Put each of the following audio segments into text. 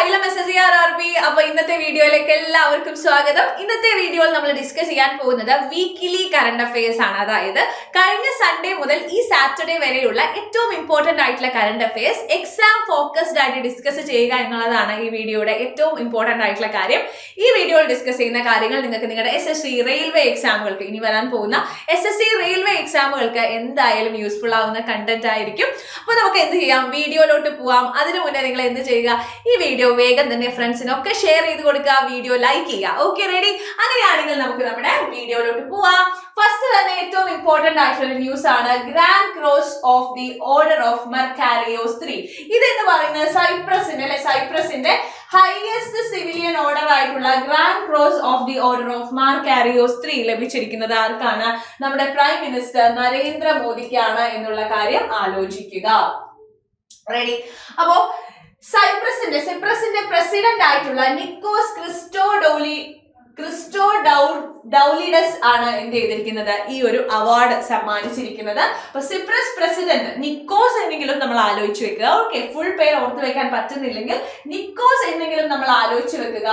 Asylum SSCRRB. അപ്പോൾ ഇന്നത്തെ വീഡിയോയിലേക്ക് എല്ലാവർക്കും സ്വാഗതം. ഇന്നത്തെ വീഡിയോയിൽ നമ്മൾ ഡിസ്കസ് ചെയ്യാൻ പോകുന്നത് വീക്കിലി കറണ്ട് അഫയേഴ്സ് ആണ്. അതായത് കഴിഞ്ഞ സൺഡേ മുതൽ ഈ സാറ്റർഡേ വരെയുള്ള ഏറ്റവും ഇമ്പോർട്ടന്റ് ആയിട്ടുള്ള കറണ്ട് അഫയേഴ്സ് എക്സാം ഫോക്കസ്ഡ് ആയിട്ട് ഡിസ്കസ് ചെയ്യുക എന്നുള്ളതാണ് ഈ വീഡിയോയുടെ ഏറ്റവും ഇമ്പോർട്ടന്റ് ആയിട്ടുള്ള കാര്യം. ഈ വീഡിയോയിൽ ഡിസ്കസ് ചെയ്യുന്ന കാര്യങ്ങൾ നിങ്ങൾക്ക് നിങ്ങളുടെ SSC റെയിൽവേ എക്സാമുകൾക്ക്, ഇനി വരാൻ പോകുന്ന SSC റെയിൽവേ എക്സാമുകൾക്ക് എന്തായാലും യൂസ്ഫുൾ ആവുന്ന കണ്ടന്റ് ആയിരിക്കും. അപ്പോൾ നമുക്ക് എന്ത് ചെയ്യാം, വീഡിയോയിലോട്ട് പോവാം. അതിനു മുന്നേ നിങ്ങൾ എന്ത് ചെയ്യുക, ഈ വീഡിയോ വേഗം തന്നെ ഫ്രണ്ട്സിനൊക്കെ ഷെയർ ചെയ്ത് കൊടുക്കുക, വീഡിയോ ലൈക്ക് ചെയ്യുക. Okay, ready? അങ്ങനെയാണെങ്കിൽ നമുക്ക് നമ്മുടെ വീഡിയോയിലോട്ട് പോവാം. ഫസ്റ്റ് തന്നെ ഏറ്റവും ഇമ്പോർട്ടന്റ് ആയിട്ടുള്ള ന്യൂസ് ആണ് grand cross of the order of Makarios 3. ഇതെന്ന് പറയുന്നത് സൈപ്രസിന്റെ ഹൈയസ്റ്റ് സിവിലിയൻ ഓർഡർ ആയിട്ടുള്ള grand cross of the order of Makarios 3 ലഭിച്ചിരിക്കുന്നത് ആർക്കാണ്? നമ്മുടെ പ്രൈം മിനിസ്റ്റർ നരേന്ദ്രമോദിക്കാണ് എന്നുള്ള കാര്യം ആലോചിക്കുക. റെഡി? അപ്പോ സൈപ്രസിന്റെ പ്രസിഡന്റ് ആയിട്ടുള്ള നിക്കോസ് ക്രിസ്റ്റോഡൌലിഡസ് ആണ് എന്ത് ചെയ്തിരിക്കുന്നത്, ഈ ഒരു അവാർഡ് സമ്മാനിച്ചിരിക്കുന്നത്. അപ്പൊ സിപ്രസ് പ്രസിഡന്റ് നിക്കോസ് എന്നെങ്കിലും നമ്മൾ ആലോചിച്ച് വെക്കുക. ഓക്കെ, ഫുൾ പേര് ഓർത്തു വെക്കാൻ പറ്റുന്നില്ലെങ്കിൽ നിക്കോസ് എന്നെങ്കിലും നമ്മൾ ആലോചിച്ച് വെക്കുക.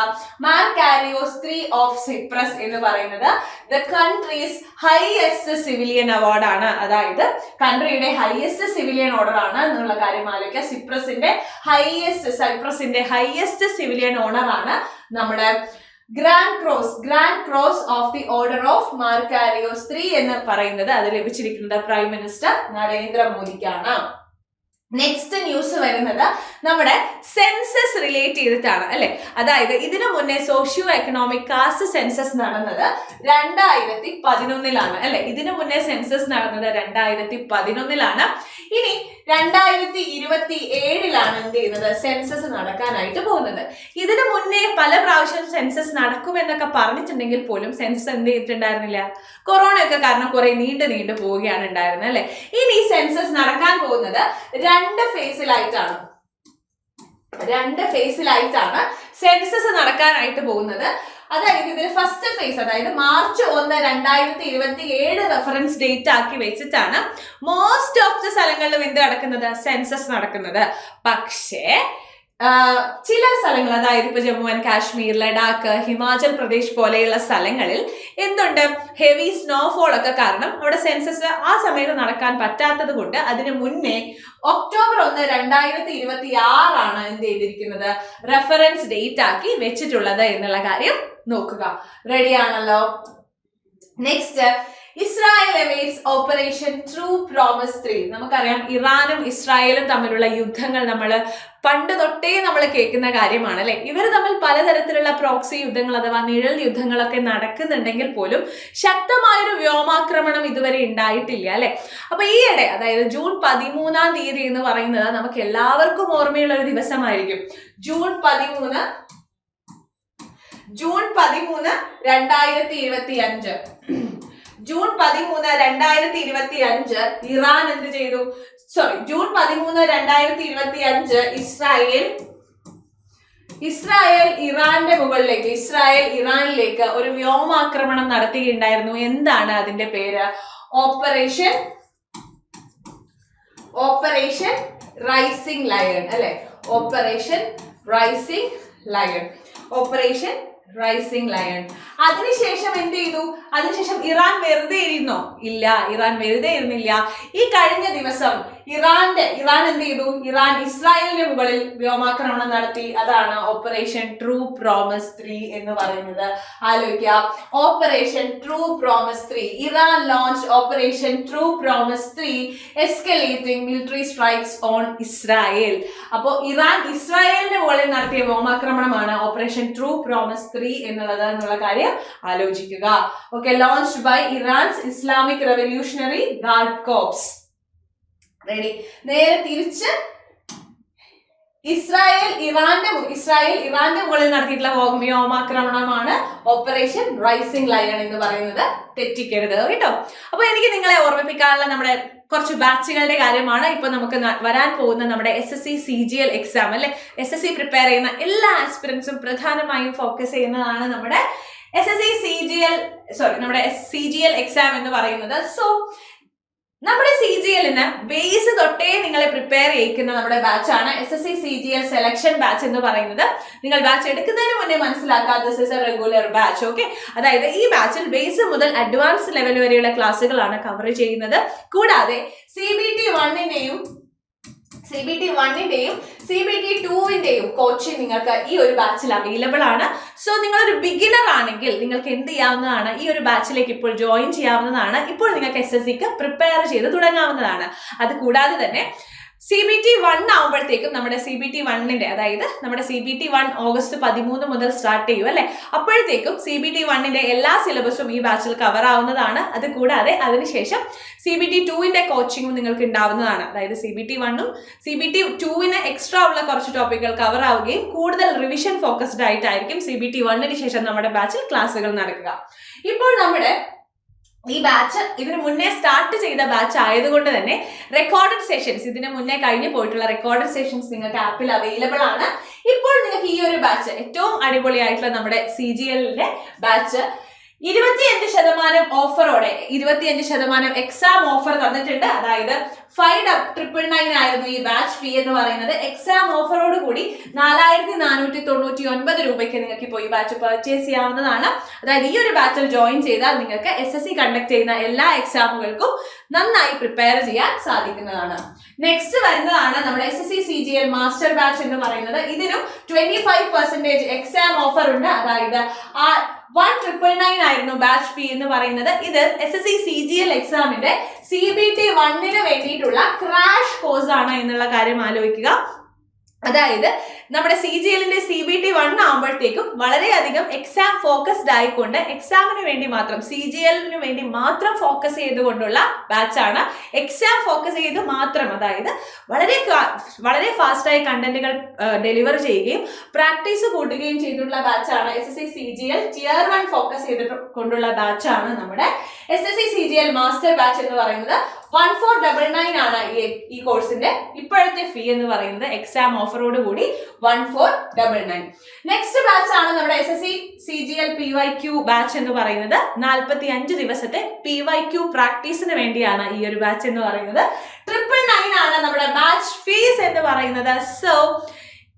മെർക്കാരിയോസ് 3 ഓഫ് സിപ്രസ് എന്ന് പറയുന്നത് the countries highest civilian award ആണ്. അതായത് കൺട്രിയുടെ ഹൈയസ്റ്റ് സിവിലിയൻ ഓർഡർ ആണ് എന്നുള്ള കാര്യം ആലോചിക്കുക. സൈപ്രസിന്റെ ഹൈയസ്റ്റ് സിവിലിയൻ ഓണർ ആണ് നമ്മുടെ grand cross of the order of Makarios 3 എന്ന് പറയുന്നത്. അത് ലഭിച്ചിരിക്കുന്നത് പ്രൈം മിനിസ്റ്റർ നരേന്ദ്രമോദിക്കാണ്. നെക്സ്റ്റ് ന്യൂസ് വരുന്നത് നമ്മുടെ സെൻസസ് റിലേറ്റ് ചെയ്തിട്ടാണ് അല്ലെ. അതായത് ഇതിനു മുന്നേ സോഷ്യോ എക്കണോമിക് കാസ്റ്റ് സെൻസസ് നടന്നത് 2011 അല്ലെ. ഇതിനു മുന്നേ സെൻസസ് നടന്നത് 2011. ഇനി 2027 എന്ത് ചെയ്യുന്നത്, സെൻസസ് നടക്കാനായിട്ട് പോകുന്നത്. ഇതിനു മുന്നേ പല പ്രാവശ്യം സെൻസസ് നടക്കുമെന്നൊക്കെ പറഞ്ഞിട്ടുണ്ടെങ്കിൽ പോലും സെൻസസ് എന്ത് ചെയ്തിട്ടുണ്ടായിരുന്നില്ല. കൊറോണ ഒക്കെ കാരണം കുറെ നീണ്ടു പോവുകയാണ് ഉണ്ടായിരുന്നത് അല്ലെ. ഇനി സെൻസസ് നടക്കാൻ പോകുന്നത് രണ്ട് ഫേസിലായിട്ടാണ് സെൻസസ് നടക്കാനായിട്ട് പോകുന്നത്. അതായത് ഇതിൽ ഫസ്റ്റ് ഫേസ്, അതായത് March 1, 2027 റെഫറൻസ് ഡേറ്റ് ആക്കി വെച്ചിട്ടാണ് മോസ്റ്റ് ഓഫ് ദ സ്ഥലങ്ങളിലും എന്ത് നടക്കുന്നത്, സെൻസസ് നടക്കുന്നത്. പക്ഷേ ചില സ്ഥലങ്ങൾ, അതായത് ഇപ്പൊ ജമ്മു ആൻഡ് കാശ്മീർ, ലഡാക്ക്, ഹിമാചൽ പ്രദേശ് പോലെയുള്ള സ്ഥലങ്ങളിൽ എന്തുണ്ട്, ഹെവി സ്നോഫോൾ ഒക്കെ കാരണം അവിടെ സെൻസസ് ആ സമയത്ത് നടക്കാൻ പറ്റാത്തത് കൊണ്ട് അതിന് മുന്നേ October 1, 2026 ആണ് എന്ത് ചെയ്തിരിക്കുന്നത്, റെഫറൻസ് ഡേറ്റ് ആക്കി വെച്ചിട്ടുള്ളത് എന്നുള്ള കാര്യം നോക്കുക. റെഡിയാണല്ലോ? Next, Israel awaits operation true promise 3. നമുക്കറിയാം ഇറാനും ഇസ്രായേലും തമ്മിലുള്ള യുദ്ധങ്ങൾ നമ്മൾ പണ്ട് തൊട്ടേ നമ്മൾ കേൾക്കുന്ന കാര്യമാണ് അല്ലെ. ഇവർ തമ്മിൽ പലതരത്തിലുള്ള പ്രോക്സി യുദ്ധങ്ങൾ അഥവാ നിഴൽ യുദ്ധങ്ങളൊക്കെ നടക്കുന്നുണ്ടെങ്കിൽ പോലും ശക്തമായൊരു വ്യോമാക്രമണം ഇതുവരെ ഉണ്ടായിട്ടില്ല അല്ലെ. അപ്പൊ ഈയിടെ, അതായത് June 13 എന്ന് പറയുന്നത് നമുക്ക് എല്ലാവർക്കും ഓർമ്മയുള്ള ഒരു ദിവസമായിരിക്കും. June 13, 2025. June 13, 2025 ഇറാൻ എന്ത് ചെയ്തു, June 13, 2025 ഇസ്രായേൽ ഇറാനിലേക്ക് ഒരു വ്യോമാക്രമണം നടത്തുകയുണ്ടായിരുന്നു. എന്താണ് അതിന്റെ പേര്? ഓപ്പറേഷൻ റൈസിംഗ് ലയൺ അല്ലെ. Operation rising lion. അതിനുശേഷം എന്ത് ചെയ്തു? അതിനുശേഷം ഇറാൻ വെറുതെ ഇരുന്നോ? ഇല്ല, ഇറാൻ വെറുതെ ഇരുന്നില്ല. ഈ കഴിഞ്ഞ ദിവസം ഇറാൻ എന്ത് ചെയ്തു? ഇറാൻ ഇസ്രായേലിന് മുകളിൽ വ്യോമാക്രമണം നടത്തി. അതാണ് ഓപ്പറേഷൻ ട്രൂ പ്രോമിസ് 3 എന്ന് പറയുന്നത്. ആലോചിക്കുക, operation true promise 3. Iran launch operation true promise 3 escalating military strikes on Israel. അപ്പോ ഇറാൻ ഇസ്രായേലിന് മുകളിൽ നടത്തിയ വ്യോമാക്രമണമാണ് ഓപ്പറേഷൻ ട്രൂ പ്രോമിസ് 3 എന്നുള്ള കാര്യം ആലോചിക്കുക. Okay, launched by Iran's Islamic revolutionary guard corps. Ready? നേരെ തിരിച്ച് ഇസ്രായേൽ ഇറാന്റെ മുകളിൽ നടത്തിയിട്ടുള്ള വ്യോമാക്രമണമാണ് ഓപ്പറേഷൻ റൈസിംഗ് ലയൺ എന്ന് പറയുന്നത്. തെറ്റിക്കരുത് കേട്ടോ. അപ്പൊ എനിക്ക് നിങ്ങളെ ഓർമ്മിപ്പിക്കാനുള്ള നമ്മുടെ കുറച്ച് ബാച്ചുകളുടെ കാര്യമാണ്. ഇപ്പൊ നമുക്ക് വരാൻ പോകുന്ന നമ്മുടെ SSC CGL എക്സാം അല്ലെ. SSC പ്രിപ്പയർ ചെയ്യുന്ന എല്ലാ ആസ്പിറൻസും പ്രധാനമായും ഫോക്കസ് ചെയ്യുന്നതാണ് നമ്മുടെ CGL എക്സാം എന്ന് പറയുന്നത്. സോ നമ്മുടെ CGL-ന് ബേസ് തൊട്ടേ നിങ്ങളെ പ്രിപ്പയർ ചെയ്യിക്കുന്ന നമ്മുടെ ബാച്ചാണ് SSC CGL സെലക്ഷൻ ബാച്ച് എന്ന് പറയുന്നത്. നിങ്ങൾ ബാച്ച് എടുക്കുന്നതിന് മുന്നേ മനസ്സിലാക്കുക, this is A regular batch. Okay, അതായത് ഈ ബാച്ചിൽ ബേസ് മുതൽ അഡ്വാൻസ് ലെവൽ വരെയുള്ള ക്ലാസ്സുകളാണ് കവർ ചെയ്യുന്നത്. കൂടാതെ CBT 1-ന്റെയും CBT 2-ന്റെയും കോച്ചിങ് നിങ്ങൾക്ക് ഈ ഒരു ബാച്ചിൽ അവൈലബിൾ ആണ്. സോ നിങ്ങളൊരു ബിഗിനർ ആണെങ്കിൽ നിങ്ങൾക്ക് എന്ത് ചെയ്യാവുന്നതാണ്, ഈ ഒരു ബാച്ചിലേക്ക് ഇപ്പോൾ ജോയിൻ ചെയ്യാവുന്നതാണ്. ഇപ്പോൾ നിങ്ങൾക്ക് SSCക്ക് പ്രിപ്പയർ ചെയ്ത് തുടങ്ങാവുന്നതാണ്. അത് കൂടാതെ തന്നെ CBT 1 ആവുമ്പോഴത്തേക്കും നമ്മുടെ CBT 1-ന്റെ, അതായത് നമ്മുടെ CBT 1 ഓഗസ്റ്റ് 13 മുതൽ സ്റ്റാർട്ട് ചെയ്യും അല്ലെ. അപ്പോഴത്തേക്കും CBT 1-ന്റെ എല്ലാ സിലബസും ഈ ബാച്ചിൽ കവർ ആവുന്നതാണ്. അത് കൂടാതെ അതിനുശേഷം CBT 2-ന്റെ കോച്ചിങ്ങും നിങ്ങൾക്ക് ഉണ്ടാവുന്നതാണ്. അതായത് CBT 1-ഉം CBT 2-ന് എക്സ്ട്രാ ഉള്ള കുറച്ച് ടോപ്പിക്കുകൾ കവർ ആവുകയും കൂടുതൽ റിവിഷൻ ഫോക്കസ്ഡ് ആയിട്ടായിരിക്കും CBT 1-ന് ശേഷം നമ്മുടെ ബാച്ചിൽ ക്ലാസ്സുകൾ നടക്കുക. ഇപ്പോൾ നമ്മുടെ ഈ ബാച്ച് ഇതിന് മുന്നേ സ്റ്റാർട്ട് ചെയ്ത ബാച്ച് ആയതുകൊണ്ട് തന്നെ റെക്കോർഡഡ് സെഷൻസ്, ഇതിന് മുന്നേ കഴിഞ്ഞു പോയിട്ടുള്ള റെക്കോർഡഡ് സെഷൻസ് നിങ്ങൾക്ക് ആപ്പിൽ അവൈലബിൾ ആണ്. ഇപ്പോൾ നിങ്ങൾക്ക് ഈ ഒരു ബാച്ച്, ഏറ്റവും അടിപൊളിയായിട്ടുള്ള നമ്മുടെ CGL-ന്റെ ബാച്ച് 25% ഓഫറോടെ 25% എക്സാം ഓഫർ തന്നിട്ടുണ്ട്. അതായത് 5,999 ആയിരുന്നു ഈ ബാച്ച് ഫീ എന്ന് പറയുന്നത്. എക്സാം ഓഫറോട് കൂടി 4,499 രൂപയ്ക്ക് നിങ്ങൾക്ക് ഇപ്പോൾ ഈ ബാച്ച് പർച്ചേസ് ചെയ്യാവുന്നതാണ്. അതായത് ഈ ഒരു ബാച്ചിൽ ജോയിൻ ചെയ്താൽ നിങ്ങൾക്ക് SSC കണ്ടക്ട് ചെയ്യുന്ന എല്ലാ എക്സാമുകൾക്കും നന്നായി പ്രിപ്പയർ ചെയ്യാൻ സാധിക്കുന്നതാണ്. നെക്സ്റ്റ് വരുന്നതാണ് നമ്മുടെ SSC CGL മാസ്റ്റർ ബാച്ച് എന്ന് പറയുന്നത്. ഇതിനും 25% എക്സാം ഓഫർ ഉണ്ട്. അതായത് 1,999 ആയിരുന്നു ബാച്ച് ഫീ എന്ന് പറയുന്നത്. ഇത് SSC CGL എക്സാമിന്റെ CBT 1-ന് വേണ്ടിയിട്ടുള്ള ക്രാഷ് കോഴ്സ് ആണ് എന്നുള്ള കാര്യം ആലോചിക്കുക. അതായത് നമ്മുടെ CGL-ന്റെ CBT 1 ആകുമ്പോഴത്തേക്കും വളരെയധികം എക്സാം ഫോക്കസ്ഡ് ആയിക്കൊണ്ട് എക്സാമിന് വേണ്ടി മാത്രം, CGL-ന് വേണ്ടി മാത്രം ഫോക്കസ് ചെയ്തുകൊണ്ടുള്ള ബാച്ചാണ്. എക്സാം ഫോക്കസ് ചെയ്ത് മാത്രം, അതായത് വളരെ ഫാസ്റ്റായി കണ്ടന്റുകൾ ഡെലിവർ ചെയ്യുകയും പ്രാക്ടീസ് കൂട്ടുകയും ചെയ്തിട്ടുള്ള ബാച്ചാണ് SSC CGL Tier 1 ഫോക്കസ് ചെയ്തുകൊണ്ടുള്ള ബാച്ചാണ് നമ്മുടെ SSC CGL മാസ്റ്റർ ബാച്ച് എന്ന് പറയുന്നത്. 1,499 ആണ് ഈ കോഴ്സിന്റെ ഇപ്പോഴത്തെ ഫീ എന്ന് പറയുന്നത്. എക്സാം ഓഫറോട് കൂടി 1,499. നെക്സ്റ്റ് ബാച്ച് ആണ് നമ്മുടെ SSC CGL PYQ ബാച്ച് എന്ന് പറയുന്നത്. 45 ദിവസത്തെ PYQ പ്രാക്ടീസിന് വേണ്ടിയാണ് ഈ ഒരു ബാച്ച് എന്ന് പറയുന്നത്. 999 ആണ് നമ്മുടെ ബാച്ച് ഫീസ് എന്ന് പറയുന്നത്. സോ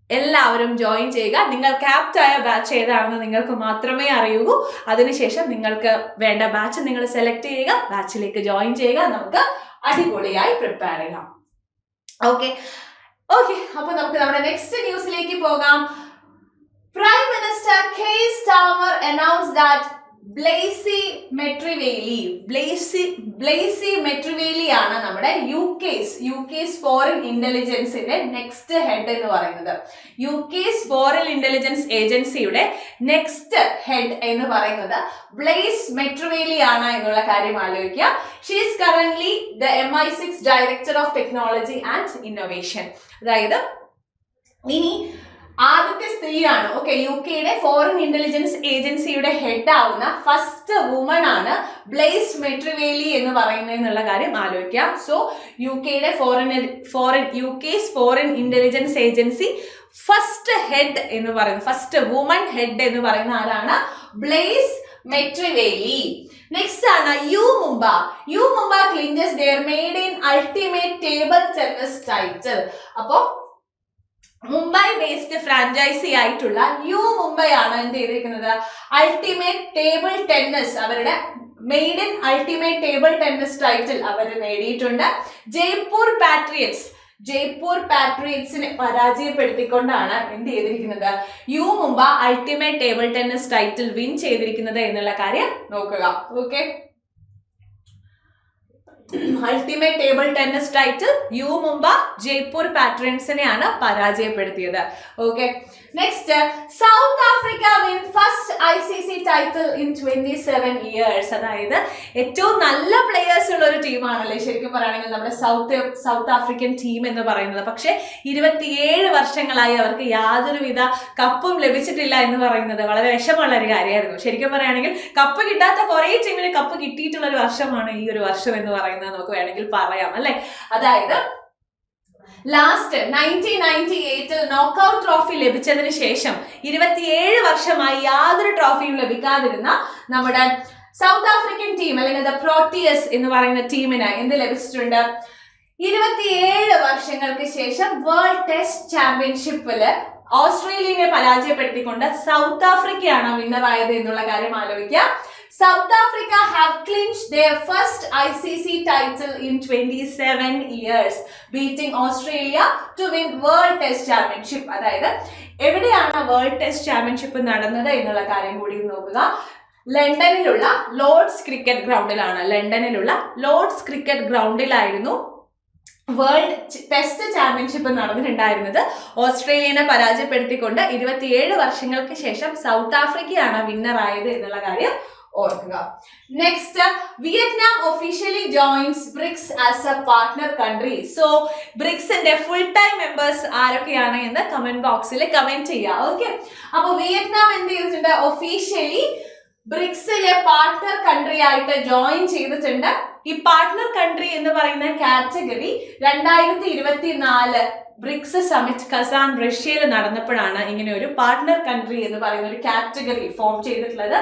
എല്ലാവരും ജോയിൻ ചെയ്യുക. നിങ്ങൾ ക്യാപ്റ്റ് ആയ ബാച്ച് ഏതാണെന്ന് നിങ്ങൾക്ക് മാത്രമേ അറിയൂ. അതിനുശേഷം നിങ്ങൾക്ക് വേണ്ട ബാച്ച് നിങ്ങൾ സെലക്ട് ചെയ്യുക, ബാച്ചിലേക്ക് ജോയിൻ ചെയ്യുക. നമുക്ക് അടിപൊളിയായി പ്രിപ്പയർ ചെയ്യാം. ഓക്കെ, അപ്പൊ നമുക്ക് നമ്മുടെ നെക്സ്റ്റ് ന്യൂസിലേക്ക് പോകാം. Prime minister Keir Starmer announce that Blaise Metreweli ആണ് നമ്മുടെ യുകെസ് ഫോറിൻ ഇന്റലിജൻസിന്റെ നെക്സ്റ്റ് ഹെഡ് എന്ന് പറയുന്നത്. യുകെസ് ഫോറിൻ ഇന്റലിജൻസ് ഏജൻസിയുടെ നെക്സ്റ്റ് ഹെഡ് എന്ന് പറയുന്നത് ബ്ലേസ് മെട്രിവേലി ആണ് എന്നുള്ള കാര്യം ആലോചിക്കുക. She is currently the MI6 director of technology and innovation. അതായത് ഇനി ആദ്യത്തെ സ്ത്രീയാണ്. ഓക്കെ, യുകെയുടെ ഫോറിൻ ഇന്റലിജൻസ് ഏജൻസിയുടെ ഹെഡ് ആവുന്ന ഫസ്റ്റ് വുമൺ ആണ് ബ്ലേസ് മെട്രിവേലി എന്ന് പറയുന്നത് എന്നുള്ള കാര്യം ആലോചിക്കുക. സോ യുകെയുടെ UK's foreign intelligence agency first head എന്ന് പറയുന്നത്, ഫസ്റ്റ് വുമൺ ഹെഡ് എന്ന് പറയുന്ന ആരാണ്? Blaise Metreweli. നെക്സ്റ്റ് ആണ് U Mumba clinches their maiden in ultimate table tennis title. അപ്പോ മുംബൈ ബേസ്ഡ് ഫ്രാഞ്ചൈസി ആയിട്ടുള്ള യു മുംബൈ ആണ് എന്ത് ചെയ്തിരിക്കുന്നത്? അൾട്ടിമേറ്റ് ടേബിൾ ടെന്നീസ്, അവരുടെ maiden in ultimate table tennis title അവർ നേടിയിട്ടുണ്ട്. ജയ്പൂർ പാട്രിയറ്റ്സിനെ പരാജയപ്പെടുത്തിക്കൊണ്ടാണ് എന്ത് ചെയ്തിരിക്കുന്നത്? U Mumba ultimate table tennis title win ചെയ്തിരിക്കുന്നത് എന്നുള്ള കാര്യം നോക്കുക. Okay, ultimate table tennis title U മുംബ Jaipur പാട്രിയറ്റ്സിനെയാണ് പരാജയപ്പെടുത്തിയത്. Okay, next south Africa win first ICC title in 27 years. അതായത് ഏറ്റവും നല്ല പ്ലേയേഴ്സ് ഉള്ള ഒരു ടീമാണല്ലേ ശരിക്കും പറയുകയാണെങ്കിൽ നമ്മുടെ സൗത്ത് ആഫ്രിക്കൻ ടീം എന്ന് പറയുന്നത്. പക്ഷെ 27 വർഷങ്ങളായി അവർക്ക് യാതൊരുവിധ കപ്പും ലഭിച്ചിട്ടില്ല എന്ന് പറയുന്നത് വളരെ വിഷമമുള്ള ഒരു കാര്യമായിരുന്നു. ശരിക്കും പറയുകയാണെങ്കിൽ കപ്പ് കിട്ടാത്ത കുറെ ടീമിന് കപ്പ് കിട്ടിയിട്ടുള്ള ഒരു വർഷമാണ് ഈ ഒരു വർഷം എന്ന് പറയുന്നത്, നമുക്ക് വേണമെങ്കിൽ പറയാം അല്ലെ. അതായത് ലാസ്റ്റ് 1998 നോക്കൌട്ട് ട്രോഫി ലഭിച്ചതിന് ശേഷം 27 വർഷമായി യാതൊരു ട്രോഫിയും ലഭിക്കാതിരുന്ന നമ്മുടെ സൗത്ത് ആഫ്രിക്കൻ ടീം അല്ലെങ്കിൽ ദ പ്രോട്ടിയസ് എന്ന് പറയുന്ന ടീമിന് എന്ത് ലഭിച്ചിട്ടുണ്ട്? 27 വർഷങ്ങൾക്ക് ശേഷം വേൾഡ് ടെസ്റ്റ് ചാമ്പ്യൻഷിപ്പില് ഓസ്ട്രേലിയയെ പരാജയപ്പെടുത്തിക്കൊണ്ട് സൗത്ത് ആഫ്രിക്കയാണ് വിന്നർ ആയത് എന്നുള്ള കാര്യം ആലോചിക്കുക. South Africa have clinched their first ICC title in 27 years, beating Australia to win World Test Championship. അതായത് എവിടെയാണ് വേൾഡ് ടെസ്റ്റ് ചാമ്പ്യൻഷിപ്പ് നടന്നത് എന്നുള്ള കാര്യം കൂടി നോക്കുക. ലണ്ടനിലുള്ള ലോർഡ്സ് ക്രിക്കറ്റ് ഗ്രൗണ്ടിലാണ്. ലണ്ടനിലുള്ള ലോർഡ്സ് ക്രിക്കറ്റ് ഗ്രൗണ്ടിലായിരുന്നു വേൾഡ് ടെസ്റ്റ് ചാമ്പ്യൻഷിപ്പ് നടന്നിട്ടുണ്ടായിരുന്നത്. ഓസ്ട്രേലിയനെ പരാജയപ്പെടുത്തിക്കൊണ്ട് 27 വർഷങ്ങൾക്ക് ശേഷം സൗത്ത് ആഫ്രിക്കയാണ് വിന്നർ ആയത് എന്നുള്ള കാര്യം ഓർക്കുക. Next, Vietnam officially joins BRICS as a partner country. So ബ്രിക്സിന്റെ ഫുൾ ടൈം മെമ്പേഴ്സ് ആരൊക്കെയാണ് എന്ന് കമന്റ് ബോക്സിൽ കമന്റ് ചെയ്യുക. ഓക്കെ, അപ്പൊ വിയറ്റ്നാം എന്ത് ചെയ്തിട്ടുണ്ട്? ഒഫീഷ്യലി ബ്രിക്സിലെ പാർട്ട്ണർ കൺട്രി ആയിട്ട് ജോയിൻ ചെയ്തിട്ടുണ്ട്. ഈ പാർട്ട്ണർ കൺട്രി എന്ന് പറയുന്ന കാറ്റഗറി 2024 ബ്രിക്സ് സമ്മിറ്റ് കസാൻ റഷ്യയിൽ നടന്നപ്പോഴാണ് ഇങ്ങനെ ഒരു പാർട്ട്ണർ കൺട്രി എന്ന് പറയുന്ന ഒരു കാറ്റഗറി ഫോം ചെയ്തിട്ടുള്ളത്.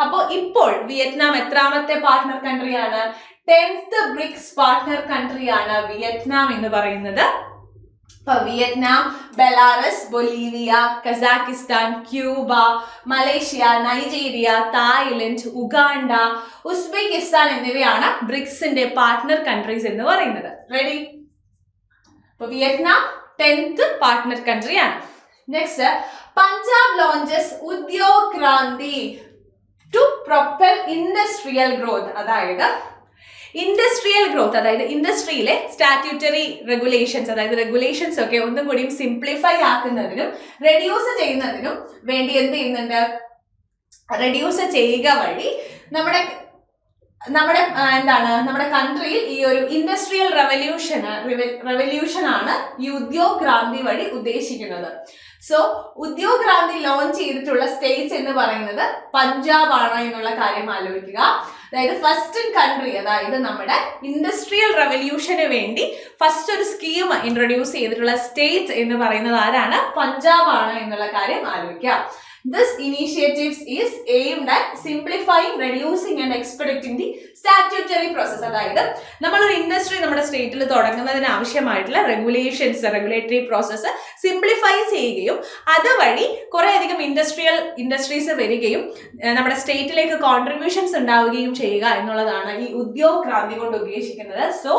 അപ്പോൾ ഇപ്പോൾ വിയറ്റ്നാം എത്രാമത്തെ പാർട്ട്ണർ കൺട്രിയാണ്? 10th ബ്രിക്സ് പാർട്ട്ണർ കൺട്രിയാണ് വിയറ്റ്നാം എന്ന് പറയുന്നത്. ഇപ്പൊ Vietnam, Belarus, Bolivia, Kazakhstan, Cuba, Malaysia, Nigeria, Thailand, Uganda, Uzbekistan എന്നിവയാണ് ബ്രിക്സിന്റെ പാർട്ട്ണർ കൺട്രീസ് എന്ന് പറയുന്നത്. റെഡി? ഇപ്പൊ വിയറ്റ്നാം 10th പാർട്ട്ണർ കൺട്രിയാണ്. Next, Punjab launches Udyog Kranti to propel industrial growth. അതായത് ഇൻഡസ്ട്രിയൽ ഗ്രോത്ത്, അതായത് ഇൻഡസ്ട്രിയിലെ സ്റ്റാറ്റ്യൂട്ടറി റെഗുലേഷൻസ്, അതായത് റെഗുലേഷൻസ് ഒക്കെ ഒന്നും കൂടി സിംപ്ലിഫൈ ആക്കുന്നതിനും റെഡ്യൂസ് ചെയ്യുന്നതിനും വേണ്ടി എന്ത് ചെയ്യുന്നുണ്ട്? റെഡ്യൂസ് ചെയ്യുക വഴി നമ്മുടെ നമ്മുടെ കൺട്രിയിൽ ഈ ഒരു ഇൻഡസ്ട്രിയൽ റെവല്യൂഷൻ ആണ് ഈ ഉദ്യോഗ് ക്രാന്തി വഴി ഉദ്ദേശിക്കുന്നത്. സോ ഉദ്യോഗ് ക്രാന്തി ലോഞ്ച് ചെയ്തിട്ടുള്ള സ്റ്റേറ്റ്സ് എന്ന് പറയുന്നത് പഞ്ചാബ് ആണ് എന്നുള്ള കാര്യം ആലോചിക്കുക. അതായത് ഫസ്റ്റ് ഇൻ കൺട്രി, അതായത് നമ്മുടെ ഇൻഡസ്ട്രിയൽ റെവല്യൂഷന് വേണ്ടി ഫസ്റ്റ് ഒരു സ്കീം ഇൻട്രൊഡ്യൂസ് ചെയ്തിട്ടുള്ള സ്റ്റേറ്റ് എന്ന് പറയുന്നത് ആരാണ്? പഞ്ചാബ് ആണ് എന്നുള്ള കാര്യം ആലോചിക്കുക. This initiative is aimed at simplifying, reducing and expediting the statutory process. അതായത് നമ്മളൊരു ഇൻഡസ്ട്രി നമ്മുടെ സ്റ്റേറ്റിൽ തുടങ്ങുന്നതിന് ആവശ്യമായിട്ടുള്ള റെഗുലേറ്ററി പ്രോസസ്സ് സിംപ്ലിഫൈ ചെയ്യുകയും അതുവഴി കുറെ അധികം ഇൻഡസ്ട്രീസ് വരികയും നമ്മുടെ സ്റ്റേറ്റിലേക്ക് കോൺട്രിബ്യൂഷൻസ് ഉണ്ടാവുകയും ചെയ്യുക എന്നുള്ളതാണ് ഈ ഉദ്യോഗ് ക്രാന്തി കൊണ്ട് ഉദ്ദേശിക്കുന്നത്. So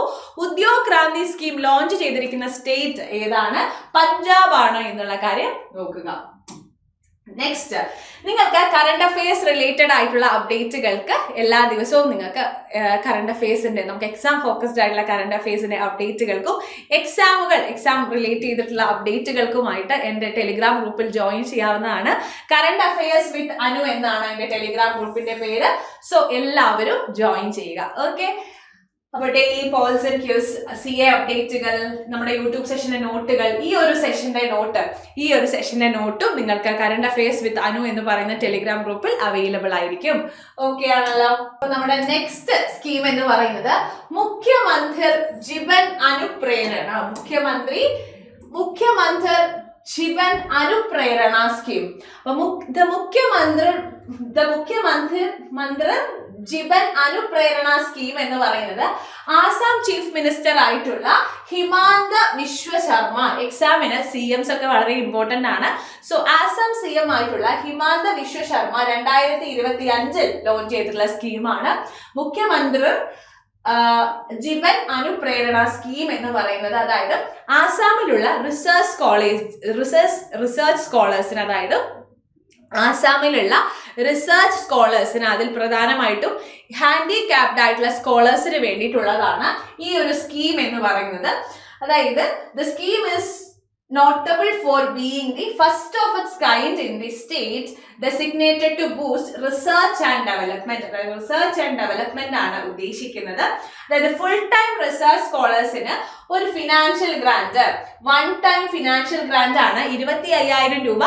Udyog Kranti scheme launch ചെയ്തിരിക്കുന്ന സ്റ്റേറ്റ് ഏതാണ്? പഞ്ചാബ് ആണ് എന്നുള്ള കാര്യം നോക്കുക. നെക്സ്റ്റ്, നിങ്ങൾക്ക് കറണ്ട് അഫയേഴ്സ് റിലേറ്റഡ് ആയിട്ടുള്ള അപ്ഡേറ്റുകൾക്ക് എല്ലാ ദിവസവും നിങ്ങൾക്ക് കറണ്ട് അഫയേഴ്സിന്റെ, നമുക്ക് എക്സാം ഫോക്കസ്ഡ് ആയിട്ടുള്ള കറണ്ട് അഫയേഴ്സിന്റെ അപ്ഡേറ്റുകൾക്കും എക്സാം റിലേറ്റ് ചെയ്തിട്ടുള്ള അപ്ഡേറ്റുകൾക്കുമായിട്ട് എൻ്റെ ടെലിഗ്രാം ഗ്രൂപ്പിൽ ജോയിൻ ചെയ്യാവുന്നതാണ്. കറണ്ട് അഫയേഴ്സ് വിത്ത് അനു എന്നാണ് എൻ്റെ ടെലിഗ്രാം ഗ്രൂപ്പിന്റെ പേര്. സോ എല്ലാവരും ജോയിൻ ചെയ്യുക. ഓക്കെ, അപ്പോൾ daily polls and quizzes, CA അപ്ഡേറ്റുകൾ, നമ്മുടെ യൂട്യൂബ് സെഷന്റെ നോട്ടുകൾ, ഈ ഒരു സെഷന്റെ നോട്ടും നിങ്ങൾക്ക് കറണ്ട് അഫയേഴ്സ് വിത്ത് അനു എന്ന് പറയുന്ന ടെലിഗ്രാം ഗ്രൂപ്പിൽ അവൈലബിൾ ആയിരിക്കും. ഓക്കെ ആണല്ലോ. അപ്പൊ നമ്മുടെ നെക്സ്റ്റ് സ്കീം എന്ന് പറയുന്നത് മുഖ്യമന്ത്രി ജീവൻ അനുപ്രേരണ. മുഖ്യമന്ത്രി ജീവൻ അനുപ്രേരണ സ്കീം. അപ്പൊ മുഖ്യമന്ത്രി ജീവൻ അനുപ്രേരണ സ്കീം എന്ന് പറയുന്നത് ആസാം ചീഫ് മിനിസ്റ്റർ ആയിട്ടുള്ള ഹിമാന്ത വിശ്വ ശർമ്മ, എക്സാമിന് CMs ഒക്കെ വളരെ ഇമ്പോർട്ടന്റ് ആണ്. സോ ആസാം CM ആയിട്ടുള്ള ഹിമാന്ത വിശ്വ ശർമ്മ 2025 ലോഞ്ച് ചെയ്തിട്ടുള്ള സ്കീമാണ് മുഖ്യമന്ത്രി ജീവൻ അനുപ്രേരണ സ്കീം എന്ന് പറയുന്നത്. അതായത് ആസാമിലുള്ള റിസർച്ച് സ്കോളേഴ്സിന്, അതായത് ആസാമിലുള്ള റിസർച്ച് സ്കോളേഴ്സിന്, അതിൽ പ്രധാനമായിട്ടും ഹാൻഡിക്യാപ്ഡ് ആയിട്ടുള്ള സ്കോളേഴ്സിന് വേണ്ടിയിട്ടുള്ളതാണ് ഈ ഒരു സ്കീം എന്ന് പറയുന്നത്. അതായത് the scheme is notable for being the first of its kind in the state, designated to boost research and development ആണ് ഉദ്ദേശിക്കുന്നത്. അതായത് ഫുൾ ടൈം റിസർച്ച് സ്കോളേഴ്സിന് ഒരു financial grant, one time financial grant ആണ് 25,000 രൂപ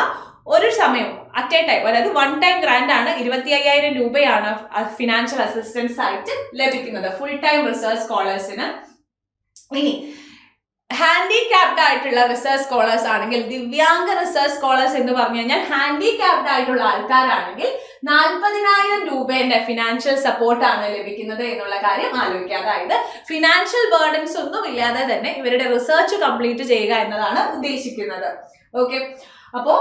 ഒരു സമയം അറ്റ് എ ടൈം. അതായത് വൺ ടൈം ഗ്രാന്റ് ആണ് 25,000 രൂപയാണ് ഫിനാൻഷ്യൽ അസിസ്റ്റൻസ് ആയിട്ട് ലഭിക്കുന്നത് ഫുൾ ടൈം റിസർച്ച് സ്കോളേഴ്സിന്. ഇനി ഹാൻഡിക്യാപ്ഡ് ആയിട്ടുള്ള റിസർച്ച് സ്കോളേഴ്സ് ആണെങ്കിൽ, ദിവ്യാംഗ റിസർച്ച് സ്കോളേഴ്സ് എന്ന് പറഞ്ഞു കഴിഞ്ഞാൽ ഹാൻഡിക്യാപ്ഡ് ആയിട്ടുള്ള ആൾക്കാരാണെങ്കിൽ 40,000 രൂപയുടെ ഫിനാൻഷ്യൽ സപ്പോർട്ടാണ് ലഭിക്കുന്നത് എന്നുള്ള കാര്യം ആലോചിക്കുക. അതായത് ഫിനാൻഷ്യൽ ബേർഡൻസ് ഒന്നും ഇല്ലാതെ തന്നെ ഇവരുടെ റിസർച്ച് കംപ്ലീറ്റ് ചെയ്യുക എന്നതാണ് ഉദ്ദേശിക്കുന്നത്. ഓക്കെ, അപ്പോ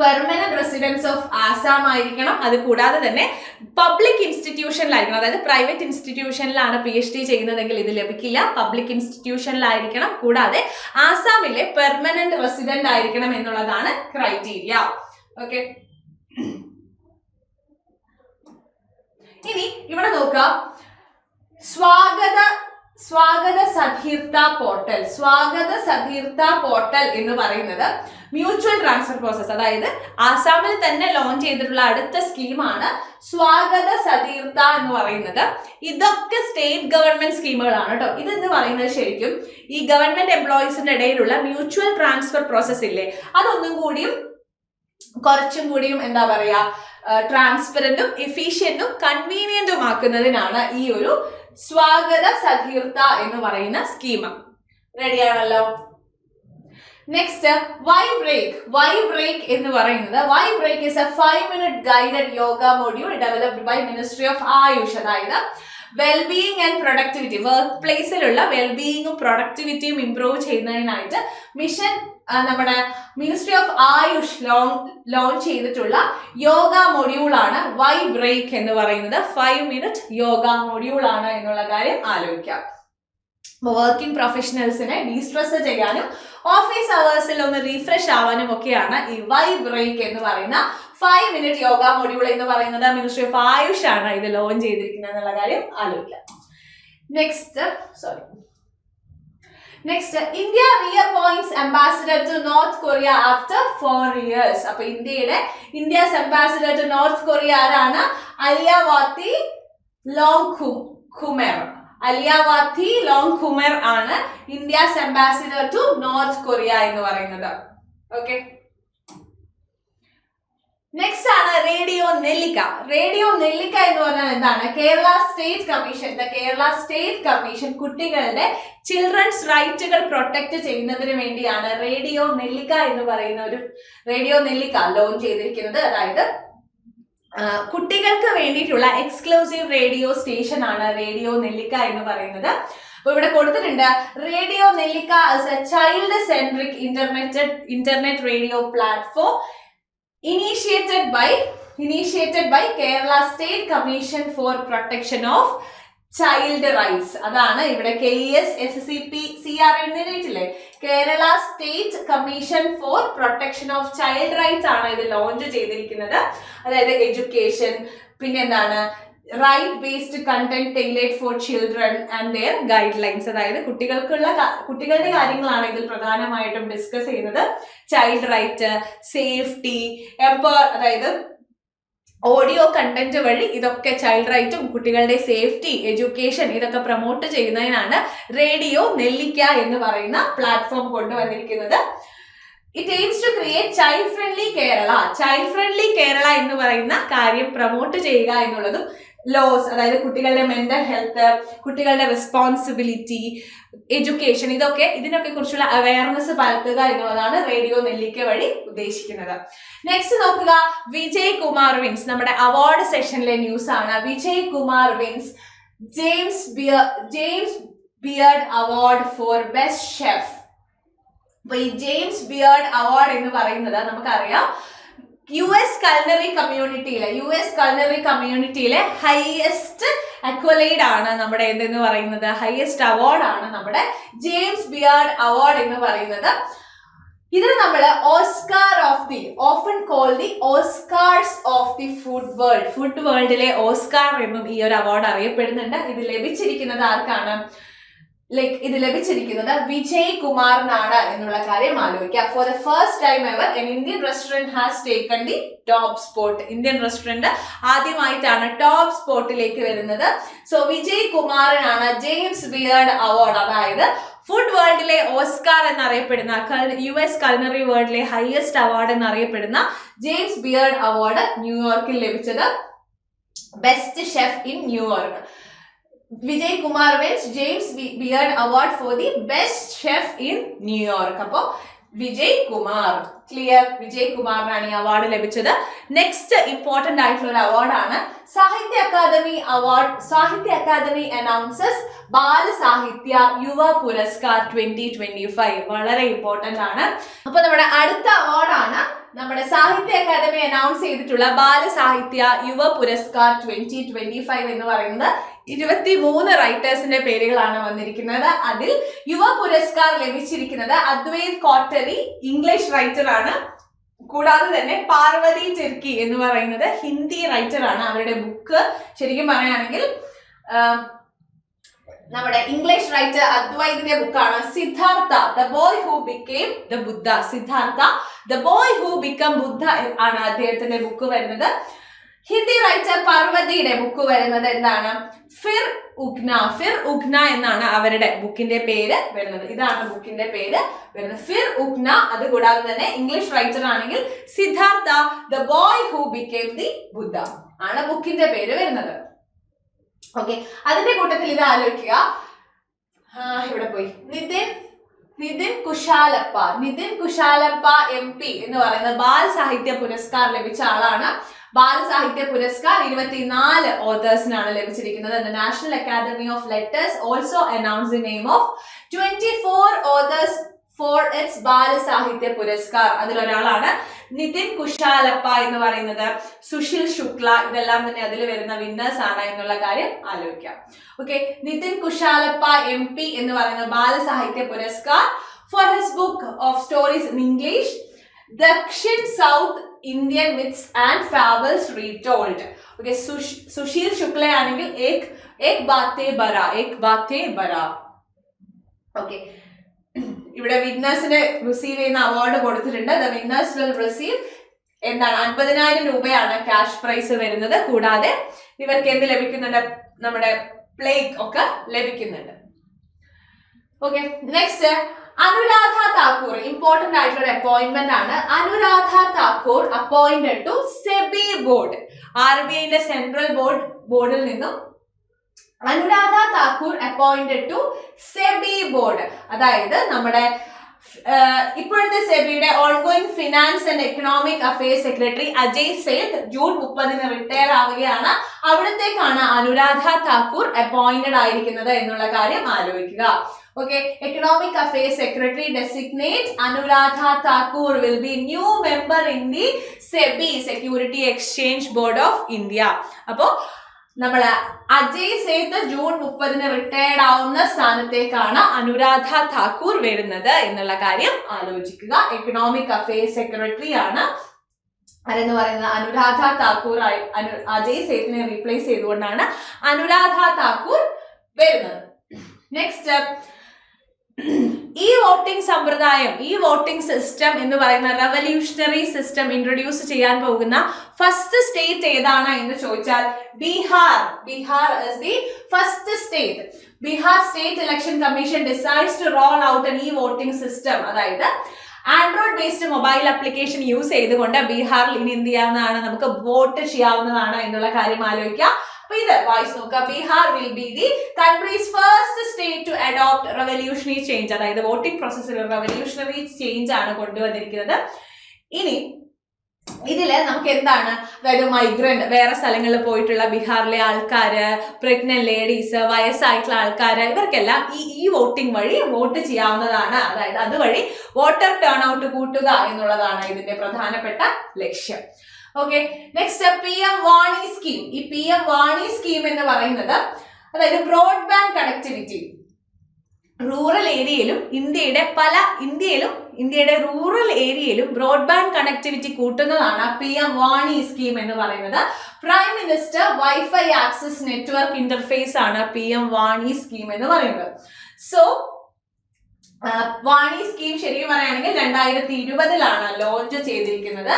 പെർമനന്റ് റെസിഡൻസ് ഓഫ് ആസാം ആയിരിക്കണം. അത് കൂടാതെ തന്നെ പബ്ലിക് ഇൻസ്റ്റിറ്റ്യൂഷനിലായിരിക്കണം. അതായത് പ്രൈവറ്റ് ഇൻസ്റ്റിറ്റ്യൂഷനിലാണ് PhD ചെയ്യുന്നതെങ്കിൽ ഇത് ലഭിക്കില്ല. പബ്ലിക് ഇൻസ്റ്റിറ്റ്യൂഷനിലായിരിക്കണം. കൂടാതെ ആസാമിലെ പെർമനന്റ് റെസിഡന്റ് ആയിരിക്കണം എന്നുള്ളതാണ് ക്രൈറ്റീരിയ. ഓക്കെ, ഇനി ഇവിടെ നോക്കുക, സ്വാഗത സതീർത്ഥ പോർട്ടൽ എന്ന് പറയുന്നത് മ്യൂച്വൽ ട്രാൻസ്ഫർ പ്രോസസ്. അതായത് ആസാമിൽ തന്നെ ലോഞ്ച് ചെയ്തിട്ടുള്ള അടുത്ത സ്കീമാണ് സ്വാഗത സതീർത്ഥ എന്ന് പറയുന്നത്. ഇതൊക്കെ സ്റ്റേറ്റ് ഗവൺമെന്റ് സ്കീമുകളാണ് കേട്ടോ. ഇതെന്ന് പറയുന്നത് ശരിക്കും ഈ ഗവൺമെന്റ് എംപ്ലോയീസിന്റെ ഇടയിലുള്ള മ്യൂച്വൽ ട്രാൻസ്ഫർ പ്രോസസ് ഇല്ലേ, അതൊന്നും കൂടിയും കുറച്ചും കൂടിയും എന്താ പറയാ ട്രാൻസ്പെറന്റും എഫിഷ്യന്റും കൺവീനിയന്റും ആക്കുന്നതിനാണ് ഈ ഒരു സ്വാഗത സതീർത്ഥ എന്ന് പറയുന്ന സ്കീം. റെഡിയാണല്ലോ. നെക്സ്റ്റ് വൈ ബ്രേക്ക് എന്ന് പറയുന്നത്, Y break is a 5-minute guided yoga module developed by ministry of AYUSH. അതായത് വെൽബീയിങ് ആൻഡ് പ്രൊഡക്ടിവിറ്റി, വർക്ക് പ്ലേസിലുള്ള വെൽബീയിങ്ങും പ്രൊഡക്ടിവിറ്റിയും ഇംപ്രൂവ് ചെയ്യുന്നതിനായിട്ട് മിഷൻ നമ്മുടെ മിനിസ്ട്രി ഓഫ് ആയുഷ് ലോഞ്ച് ചെയ്തിട്ടുള്ള യോഗ മൊഡ്യൂൾ ആണ് വൈ ബ്രേക്ക് എന്ന് പറയുന്നത്. 5-minute യോഗ മൊഡ്യൂൾ ആണ് എന്നുള്ള കാര്യം ആലോചിക്കാം. വർക്കിംഗ് പ്രൊഫഷണൽസിനെ ഡീസ്ട്രെസ് ചെയ്യാനും ഓഫീസ് അവേഴ്സിൽ ഒന്ന് റീഫ്രഷ് ആവാനും ഒക്കെയാണ് ഈ വൈ ബ്രേക്ക് എന്ന് പറയുന്ന 5-minute യോഗ മൊഡ്യൂൾ എന്ന് പറയുന്നത്. മിനിസ്ട്രി ഓഫ് ആയുഷ് ആണ് ഇത് ലോഞ്ച് ചെയ്തിരിക്കുന്നത് എന്നുള്ള കാര്യം ആലോചിക്കാം. Next India reappoints ambassador to North Korea after 4 years. അപ്പൊ India's ambassador to North Korea ആരാണ്? അലിയാവാത്തി ലോങ്ഖുമെർ ആണ് India's ambassador to North Korea എന്ന് പറയുന്നത്. ഓക്കെ, നെക്സ്റ്റ് ആണ് റേഡിയോ നെല്ലിക്ക എന്ന് പറഞ്ഞാൽ എന്താണ്? കേരള സ്റ്റേറ്റ് കമ്മീഷൻ കുട്ടികളുടെ ചിൽഡ്രൻസ് റൈറ്റുകൾ പ്രൊട്ടക്ട് ചെയ്യുന്നതിന് വേണ്ടിയാണ് റേഡിയോ നെല്ലിക്ക എന്ന് പറയുന്ന ഒരു റേഡിയോ നെല്ലിക്ക ലോഞ്ച് ചെയ്തിരിക്കുന്നത്. അതായത് കുട്ടികൾക്ക് വേണ്ടിയിട്ടുള്ള എക്സ്ക്ലൂസീവ് റേഡിയോ സ്റ്റേഷൻ ആണ് റേഡിയോ നെല്ലിക്ക എന്ന് പറയുന്നത്. അപ്പൊ ഇവിടെ കൊടുത്തിട്ടുണ്ട്, റേഡിയോ നെല്ലിക്ക as A child centric internet radio platform initiated by Kerala State Commission for Protection of Child Rights. അതാണ് ഇവിടെ KESSCPCR എഴുതിയിട്ടില്ലേ, Kerala state commission for protection of child rights ആണ് ഇത് ലോഞ്ച് ചെയ്തിരിക്കുന്നത്. അതായത് എഡ്യൂക്കേഷൻ, പിന്നെ എന്താണ് right based content tailored for children and their guidelines. അതായത് കുട്ടികളുടെ കാര്യങ്ങളാണ് ഇതിൽ പ്രധാനമായിട്ടും ഡിസ്കസ് ചെയ്യുന്നത്. ചൈൽഡ് റൈറ്റ്, സേഫ്റ്റി, അതായത് ഓഡിയോ കണ്ടന്റ് വഴി ഇതൊക്കെ ചൈൽഡ് റൈറ്റും കുട്ടികളുടെ സേഫ്റ്റി, എഡ്യൂക്കേഷൻ ഇതൊക്കെ പ്രൊമോട്ട് ചെയ്യുന്നതിനാണ് റേഡിയോ നെല്ലിക്ക എന്ന് പറയുന്ന പ്ലാറ്റ്ഫോം കൊണ്ടുവന്നിരിക്കുന്നത്. It aims to create child friendly Kerala എന്ന് പറയുന്ന കാര്യം പ്രൊമോട്ട് ചെയ്യുക എന്നുള്ളതും ലോസ്, അതായത് കുട്ടികളുടെ മെന്റൽ ഹെൽത്ത്, കുട്ടികളുടെ റെസ്പോൺസിബിലിറ്റി, എഡ്യൂക്കേഷൻ ഇതിനൊക്കെ കുറിച്ചുള്ള അവയർനെസ് പരത്തുക എന്നുള്ളതാണ് റേഡിയോ നെല്ലിക്ക വഴി ഉദ്ദേശിക്കുന്നത്. നെക്സ്റ്റ് നോക്കുക, വിജയ് കുമാർ വിൻസ്, നമ്മുടെ അവാർഡ് സെഷനിലെ ന്യൂസ് ആണ്. Vijay Kumar wins James Beard award for best chef. അപ്പൊ ഈ ജെയിംസ് ബിയർഡ് അവാർഡ് എന്ന് പറയുന്നത് നമുക്കറിയാം US culinary കമ്മ്യൂണിറ്റിയിലെ ഹയസ്റ്റ് അക്വലൈഡ് ആണ് നമ്മുടെ എന്തെന്ന് പറയുന്നത്, ഹയസ്റ്റ് അവാർഡ് ആണ് നമ്മുടെ ജെയിംസ് ബിയർഡ് അവാർഡ് എന്ന് പറയുന്നത്. ഇതിന് നമ്മൾ often call the Oscars of the food വേൾഡിലെ ഓസ്കാർ എന്നും ഈ ഒരു അവാർഡ് അറിയപ്പെടുന്നുണ്ട്. ഇത് ലഭിച്ചിരിക്കുന്നത് ആർക്കാണ്? ഇത് ലഭിച്ചിരിക്കുന്നത് വിജയ് കുമാറിനാണ് എന്നുള്ള കാര്യം ആലോചിക്കുക. For the first time ever an Indian restaurant has taken the top spot. Indian restaurant ആദ്യമായിട്ടാണ് ടോപ്പ് സ്പോട്ടിലേക്ക് വരുന്നത്. സോ വിജയ് കുമാറിനാണ് ജെയിംസ് ബിയർഡ് അവാർഡ്, അതായത് ഫുഡ് വേൾഡിലെ ഓസ്കാർ എന്നറിയപ്പെടുന്ന US culinary വേൾഡിലെ ഹയസ്റ്റ് അവാർഡ് എന്നറിയപ്പെടുന്ന ജെയിംസ് ബിയർഡ് അവാർഡ് ന്യൂയോർക്കിൽ ലഭിച്ചത്. Best chef in New York. Vijay Kumar wins James Beard Award for the best chef in New York. അപ്പോൾ വിജയ് കുമാർ. ക്ലിയർ? വിജയ് കുമാറിനാണ് ഈ അവാർഡ് ലഭിച്ചത്. നെക്സ്റ്റ് ഇമ്പോർട്ടന്റ് ആയിട്ടുള്ള ഒരു അവാർഡാണ് സാഹിത്യ അക്കാദമി അവാർഡ്. സാഹിത്യ അക്കാദമി അനൗൺസസ് ബാലസാഹിത്യ യുവ പുരസ്കാർ 2025. വളരെ ഇമ്പോർട്ടന്റ് ആണ്. അപ്പൊ നമ്മുടെ അടുത്ത അവാർഡാണ് നമ്മുടെ സാഹിത്യ അക്കാദമി അനൗൺസ് ചെയ്തിട്ടുള്ള ബാലസാഹിത്യ യുവ പുരസ്കാർ 2025 എന്ന് പറയുന്നത് 23 റൈറ്റേഴ്സിന്റെ പേരുകളാണ് വന്നിരിക്കുന്നത്. അതിൽ യുവ പുരസ്കാർ ലഭിച്ചിരിക്കുന്നത് അദ്വൈത് കോട്ടരി, ഇംഗ്ലീഷ് റൈറ്റർ ആണ്. കൂടാതെ തന്നെ പാർവതി ചെർക്കി എന്ന് പറയുന്നത് ഹിന്ദി റൈറ്റർ ആണ്. അവരുടെ ബുക്ക് ശരിക്കും പറയുകയാണെങ്കിൽ നമ്മുടെ ഇംഗ്ലീഷ് റൈറ്റർ അദ്വൈതിന്റെ ബുക്കാണ് Siddhartha the boy who became the Buddha. Siddhartha the boy who became Buddha ആണ് അദ്ദേഹത്തിന്റെ ബുക്ക് വരുന്നത്. ഹിന്ദി റൈറ്റർ പാർവതിയുടെ ബുക്ക് വരുന്നത് എന്താണ്? ഫിർ ഉഗ്ന. ഫിർ ഉഗ്ന എന്നാണ് അവരുടെ ബുക്കിന്റെ പേര് വരുന്നത്. ഇതാണ് ബുക്കിന്റെ പേര് വരുന്നത്, ഫിർ ഉഗ്ന. അതുകൂടാതെ തന്നെ ഇംഗ്ലീഷ് റൈറ്റർ ആണെങ്കിൽ Siddhartha the boy who became the Buddha ആണ് ബുക്കിന്റെ പേര് വരുന്നത്. ഓക്കെ, അതിന്റെ കൂട്ടത്തിൽ ഇത് ആലോചിക്കുക. ഇവിടെ പോയി നിതിൻ കുശാലപ്പ. നിതിൻ കുശാലപ്പ MP എന്ന് പറയുന്നത് ബാൽ സാഹിത്യ പുരസ്കാർ ലഭിച്ച ആളാണ്. ബാൽ സാഹിത്യ പുരസ്കാർ 24 ഓതേഴ്സിനാണ് ലഭിച്ചിരിക്കുന്നത്. The National Academy of Letters also announced the name of 24 authors for its ബാല സാഹിത്യ പുരസ്കാർ. അതിലൊരാളാണ് നിതിൻ കുശാലപ്പ എന്ന് പറയുന്നത്. സുശീൽ ശുക്ല, ഇതെല്ലാം തന്നെ അതിൽ വരുന്ന വിന്നേഴ്സ് ആണ് എന്നുള്ള കാര്യം ആലോചിക്കാം. ഓക്കെ, നിതിൻ കുശാലപ്പ MP എന്ന് പറയുന്ന Bal Sahitya Puraskar for his book of stories in English Dakshin South Indian myths and fables retold. Okay, Sushil Shukla ആണെങ്കിൽ ഏക് ബാത്തേ ബറ. ഓക്കെ, ഇവിടെ വിന്നേഴ്സിന് റിസീവ് ചെയ്യുന്ന അവാർഡ് കൊടുത്തിട്ടുണ്ട്. ദ വിന്നേഴ്സ് വിൽ റിസീവ് എന്താണ് 50,000 രൂപയാണ് ക്യാഷ് പ്രൈസ് വരുന്നത്. കൂടാതെ ഇവർക്ക് എന്ത് ലഭിക്കുന്നുണ്ട്? നമ്മുടെ പ്ലേഗ് ഒക്കെ ലഭിക്കുന്നുണ്ട്. Okay, next Anuradha Thakur. Important ആയിട്ടുള്ള ഒരു അപ്പോയിന്റ്മെന്റ് ആണ്. Anuradha Thakur appointed to SEBI board. RBIന്റെ സെൻട്രൽ ബോർഡിൽ നിന്നും Anuradha Thakur appointed to SEBI board. അതായത് നമ്മുടെ ഇപ്പോഴത്തെ സെബിയുടെ ongoing finance and economic affairs secretary Ajay Seth June 30 retire ആവുകയാണ്. അവിടത്തേക്കാണ് അനുരാധ താക്കൂർ അപ്പോയിന്റഡ് ആയിരിക്കുന്നത് എന്നുള്ള കാര്യം ആലോചിക്കുക. Okay, Economic Affairs Secretary designate Anuradha Thakur will be new member in the SEBI Security Exchange Board of India. അപ്പോ നമ്മള് അജയ് സേത്ത് ജൂൺ 30 റിട്ടയർഡ് ആവുന്ന സ്ഥാനത്തേക്കാണ് അനുരാധ താക്കൂർ വരുന്നത് എന്നുള്ള കാര്യം ആലോചിക്കുക. എക്കണോമിക് അഫയേഴ്സ് സെക്രട്ടറി ആണ് അതെന്ന് പറയുന്നത് അനുരാധ താക്കൂർ. അജയ് സേത്തിനെ റീപ്ലേസ് ചെയ്തുകൊണ്ടാണ് അനുരാധ താക്കൂർ വരുന്നത്. നെക്സ്റ്റ്, ഈ വോട്ടിംഗ് സമ്പ്രദായം, ഈ വോട്ടിംഗ് സിസ്റ്റം എന്ന് പറയുന്ന റെവല്യൂഷണറി സിസ്റ്റം ഇൻട്രൊഡ്യൂസ് ചെയ്യാൻ പോകുന്ന ഫസ്റ്റ് സ്റ്റേറ്റ് ഏതാണ് എന്ന് ചോദിച്ചാൽ Bihar. Bihar is the first state. Bihar state election commission decides to roll out ഈ വോട്ടിംഗ് സിസ്റ്റം. അതായത് Android based mobile application use ചെയ്തുകൊണ്ട് ബീഹാറിൽ ഇനി എന്ത് ചെയ്യാവുന്നതാണ്? നമുക്ക് വോട്ട് ചെയ്യാവുന്നതാണ് എന്നുള്ള കാര്യം ആലോചിക്കാം. അപ്പൊ ഇത് വായിച്ചു നോക്കുക. Bihar will be the country's first state to adopt revolutionary change. അതായത് വോട്ടിംഗ് പ്രോസസ്സിൽ റെവല്യൂഷണറി ചേഞ്ച് ആണ് കൊണ്ടുവന്നിരിക്കുന്നത്. ഇനി ഇതില് നമുക്ക് എന്താണ്, അതായത് മൈഗ്രന്റ് വേറെ സ്ഥലങ്ങളിൽ പോയിട്ടുള്ള ബീഹാറിലെ ആൾക്കാര്, പ്രഗ്നന്റ് ലേഡീസ്, വയസ്സായിട്ടുള്ള ആൾക്കാര്, ഇവർക്കെല്ലാം ഈ വോട്ടിംഗ് വഴി വോട്ട് ചെയ്യാവുന്നതാണ്. അതായത് അതുവഴി വോട്ടർ ടേൺ ഔട്ട് കൂട്ടുക എന്നുള്ളതാണ് ഇതിന്റെ പ്രധാനപ്പെട്ട ലക്ഷ്യം. Okay, next PM Wani scheme. ഈ PM വാണി സ്കീം എന്ന് പറയുന്നത് അതായത് ബ്രോഡ്ബാൻഡ് കണക്ടിവിറ്റി റൂറൽ ഏരിയയിലും ഇന്ത്യയുടെ റൂറൽ ഏരിയയിലും broadband connectivity കൂട്ടുന്നതാണ് PM Wani scheme എന്ന് പറയുന്നത്. Prime minister wifi access network interface ആണ് PM വാണി സ്കീം എന്ന് പറയുന്നത്. സോ വാണി സ്കീം ശരിക്കും പറയുകയാണെങ്കിൽ 2020 ലോഞ്ച് ചെയ്തിരിക്കുന്നത്.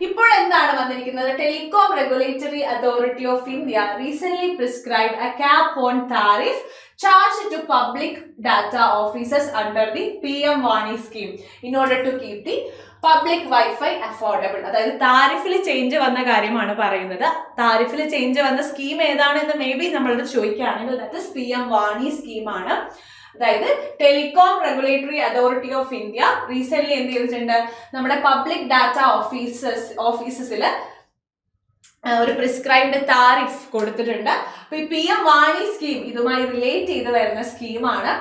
ഇപ്പോഴെന്താണ് വന്നിരിക്കുന്നത്? Telecom regulatory authority of India recent prescribe A cap on tariff charged to public data officers under the PM Wani scheme in order to keep the public Wi-Fi affordable. അതായത് താരിഫിൽ change വന്ന കാര്യമാണ് പറയുന്നത്. താരിഫിൽ change വന്ന scheme ഏതാണെന്ന് may be നമ്മളോട് ചോദിക്കുകയാണെങ്കിൽ that is PM വാണി സ്കീമാണ്. അതായത് telecom regulatory authority of India recent എന്ത് ചെയ്തിട്ടുണ്ട്, നമ്മുടെ പബ്ലിക് ഡാറ്റ ഓഫീസസിൽ ഒരു പ്രിസ്ക്രൈബ്ഡ് താരിഫ് കൊടുത്തിട്ടുണ്ട്. അപ്പൊ ഈ PM വാണി സ്കീം ഇതുമായി റിലേറ്റ് ചെയ്ത് വരുന്ന സ്കീമാണ്.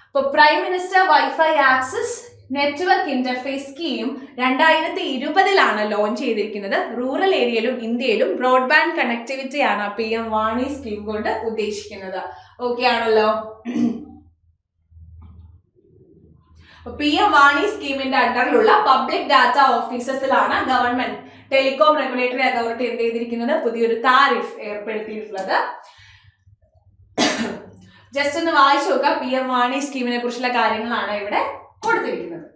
ഇപ്പൊ prime minister wifi access network interface scheme 2020 launch ചെയ്തിരിക്കുന്നത്. റൂറൽ ഏരിയയിലും ഇന്ത്യയിലും ബ്രോഡ്ബാൻഡ് കണക്ടിവിറ്റി ആണ് PM വാണി സ്കീം കൊണ്ട് ഉദ്ദേശിക്കുന്നത്. ഓക്കെ ആണല്ലോ. PM വാണി സ്കീമിന്റെ അണ്ടറിലുള്ള പബ്ലിക് ഡാറ്റ ഓഫീസസിലാണ് ഗവൺമെന്റ് ടെലികോം റെഗുലേറ്ററി അതോറിറ്റി എന്ത് ചെയ്തിരിക്കുന്നത്, പുതിയൊരു താരിഫ് ഏർപ്പെടുത്തിയിട്ടുള്ളത്. ജസ്റ്റ് ഒന്ന് വായിച്ചു നോക്കാം. PM വാണി സ്കീമിനെ കുറിച്ചുള്ള കാര്യങ്ങളാണ് ഇവിടെ കൊടുത്തിരിക്കുന്നത്.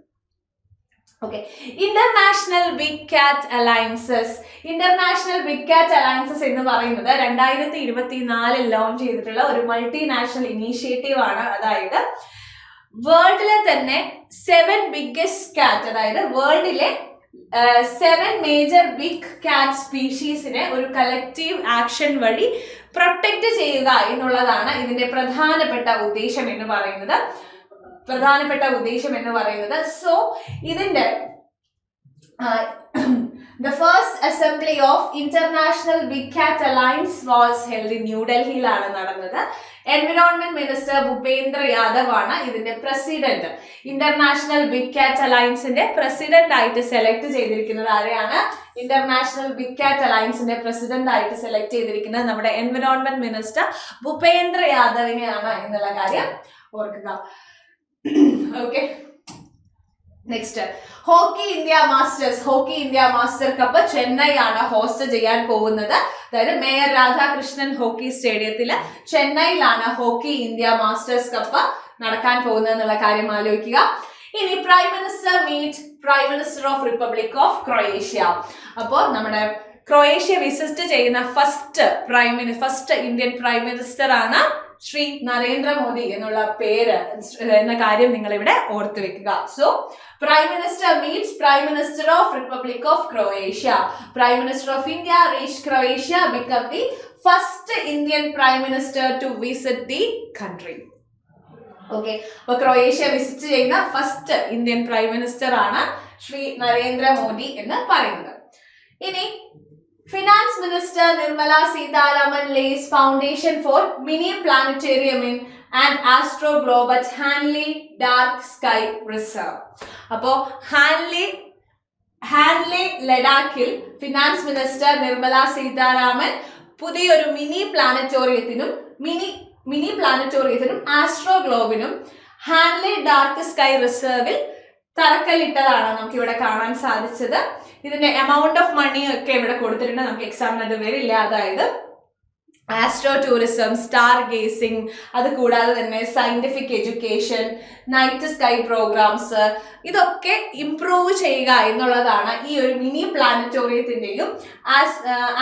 ഓക്കെ, ഇന്റർനാഷണൽ ബിഗ് കാറ്റ് അലയൻസസ്. ഇന്റർനാഷണൽ ബിഗ് കാറ്റ് അലയൻസസ് എന്ന് പറയുന്നത് 2024 ലോഞ്ച് ചെയ്തിട്ടുള്ള ഒരു മൾട്ടിനാഷണൽ ഇനീഷ്യേറ്റീവ് ആണ്. അതായത് വേൾഡിലെ തന്നെ 7 ബിഗ്ഗസ്റ്റ് കാറ്റ്, അതായത് വേൾഡിലെ 7 മേജർ ബിഗ് കാറ്റ് സ്പീഷീസിനെ ഒരു കളക്റ്റീവ് ആക്ഷൻ വഴി പ്രൊട്ടക്ട് ചെയ്യുക എന്നുള്ളതാണ് ഇതിന്റെ പ്രധാനപ്പെട്ട ഉദ്ദേശം എന്ന് പറയുന്നത്. സോ ഇതിന്റെ the first assembly of International Big Cat Alliance was held in New Delhi ലാണ് നടന്നത്. എൻവിറോൺമെന്റ് മിനിസ്റ്റർ ഭൂപേന്ദ്ര യാദവ് ആണ് ഇതിന്റെ പ്രസിഡന്റ്. ഇന്റർനാഷണൽ ബിഗ് കാറ്റ് അലയൻസിന്റെ പ്രസിഡന്റ് ആയിട്ട് സെലക്ട് ചെയ്തിരിക്കുന്നത് ആരെയാണ്? ഇന്റർനാഷണൽ ബിഗ് കാറ്റ് അലയൻസിന്റെ പ്രസിഡന്റ് ആയിട്ട് സെലക്ട് ചെയ്തിരിക്കുന്നത് നമ്മുടെ എൻവിറോൺമെന്റ് മിനിസ്റ്റർ ഭൂപേന്ദ്ര യാദവിനെയാണ് എന്നുള്ള കാര്യം ഓർക്കുക. Okay, next hockey India master cup Chennai ആണ് ഹോസ്റ്റ് ചെയ്യാൻ പോകുന്നത്. അതായത് മേയർ രാധാകൃഷ്ണൻ ഹോക്കി സ്റ്റേഡിയത്തിൽ ചെന്നൈയിലാണ് ഹോക്കി ഇന്ത്യ മാസ്റ്റേഴ്സ് കപ്പ് നടക്കാൻ പോകുന്നത് എന്നുള്ള കാര്യം ആലോചിക്കുക. ഇനി prime minister of republic of Croatia. അപ്പോൾ നമ്മുടെ ക്രൊയേഷ്യ വിസിറ്റ് ചെയ്യുന്ന ഫസ്റ്റ് ഇന്ത്യൻ പ്രൈം മിനിസ്റ്റർ ആണ് ശ്രീ നരേന്ദ്രമോദി എന്നുള്ള പേര് എന്ന കാര്യം നിങ്ങൾ ഇവിടെ ഓർത്തു വെക്കുക. So prime minister meats prime minister of republic of Croatia. Prime minister of India reach Croatia, become the first Indian prime minister to visit the country. Okay, അപ്പൊ ക്രൊയേഷ്യ വിസിറ്റ് ചെയ്യുന്ന ഫസ്റ്റ് ഇന്ത്യൻ പ്രൈം മിനിസ്റ്റർ ആണ് ശ്രീ നരേന്ദ്രമോദി എന്ന് പറയുന്നത്. ഇനി finance minister Nirmala Sitharaman lays foundation for mini planetarium in and Astro Globe at Hanley Dark Sky Reserve. അപ്പോ ഹാൻലി ലഡാക്കിൽ finance minister Nirmala Sitharaman പുതിയൊരു mini പ്ലാനറ്റോറിയത്തിനും ആസ്ട്രോ ഗ്ലോബിനും ഹാൻലി ഡാർക്ക് സ്കൈ റിസർവിൽ തറക്കല്ലിട്ടതാണ് നമുക്ക് ഇവിടെ കാണാൻ സാധിച്ചത്. ഇതിന്റെ എമൗണ്ട് ഓഫ് മണി ഒക്കെ ഇവിടെ കൊടുത്തിട്ടുണ്ട്. നമുക്ക് എക്സാമിന് അത് വരില്ല. അതായത് ആസ്ട്രോ ടൂറിസം, സ്റ്റാർ ഗേസിംഗ്, അത് കൂടാതെ തന്നെ scientific education, night sky programs, ഇതൊക്കെ ഇംപ്രൂവ് ചെയ്യുക എന്നുള്ളതാണ് ഈ ഒരു മിനി പ്ലാനറ്റോറിയത്തിന്റെയും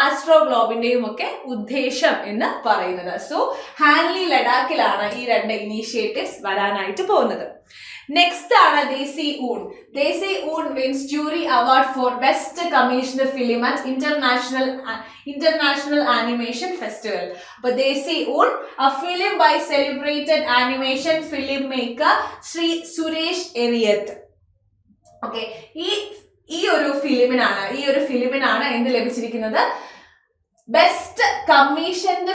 ആസ്ട്രോ ഗ്ലോബിന്റെയും ഒക്കെ ഉദ്ദേശം എന്ന് പറയുന്നത്. സോ ഹാൻലി ലഡാക്കിലാണ് ഈ 2 ഇനീഷ്യേറ്റീവ്സ് വരാനായിട്ട് പോകുന്നത്. നെക്സ്റ്റ് ആണ് Desi Oon. Desi Oon wins jury award for best commissioned film at international animation festival. അപ്പൊ Desi Oon, a film by celebrated animation filmmaker Shri Suresh Eriyat. Okay, ഈ ഒരു ഫിലിമിനാണ് എന്ത് ലഭിച്ചിരിക്കുന്നത്? Best commissioned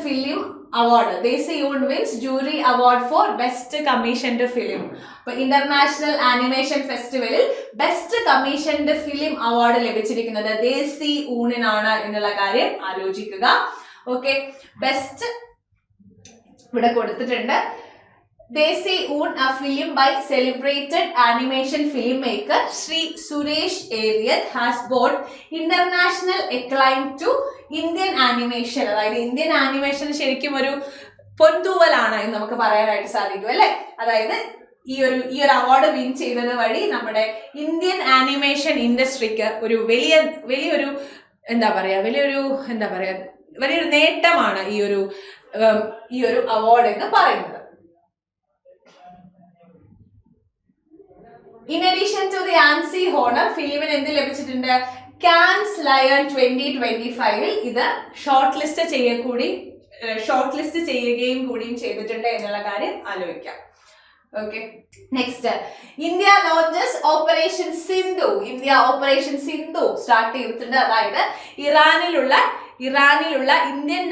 film award. Desi Wood wins jury award for best commissioned film. അപ്പൊ international animation ഫെസ്റ്റിവലിൽ best commissioned film award ലഭിച്ചിരിക്കുന്നത് ദേശി ഊണിനാണ് എന്നുള്ള കാര്യം ആലോചിക്കുക. ഓക്കെ, ബെസ്റ്റ് ഇവിടെ കൊടുത്തിട്ടുണ്ട്. Desi Wood, a film by celebrated animation filmmaker Sri Suresh Ariat, has brought international acclaim to Indian animation. അതായത് Indian animation ശരിക്കും ഒരു പൊന്തൂവലാണ് എന്ന് നമുക്ക് പറയാനായിട്ട് സാധിക്കും അല്ലെ. അതായത് ഈ ഒരു അവാർഡ് വിൻ ചെയ്തത് വഴി നമ്മുടെ ഇന്ത്യൻ ആനിമേഷൻ ഇൻഡസ്ട്രിക്ക് ഒരു വലിയൊരു നേട്ടമാണ് ഈ ഒരു അവാർഡ് എന്ന് പറയുന്നത്. In addition to the ANSI honor, ഫിലിമിന് എന്ത് ലഭിച്ചിട്ടുണ്ട്? കാൻസ് ലയൺ 2025 ഇത് ഷോർട്ട് ലിസ്റ്റ് ഷോർട്ട് ലിസ്റ്റ് ചെയ്യുകയും കൂടിയും ചെയ്തിട്ടുണ്ട് എന്നുള്ള കാര്യം ആലോചിക്കാം. Okay, next India launches operation Sindhu. India operation Sindhu start ചെയ്തിട്ടുണ്ട്. അതായത് ഇറാനിലുള്ള ഇന്ത്യൻ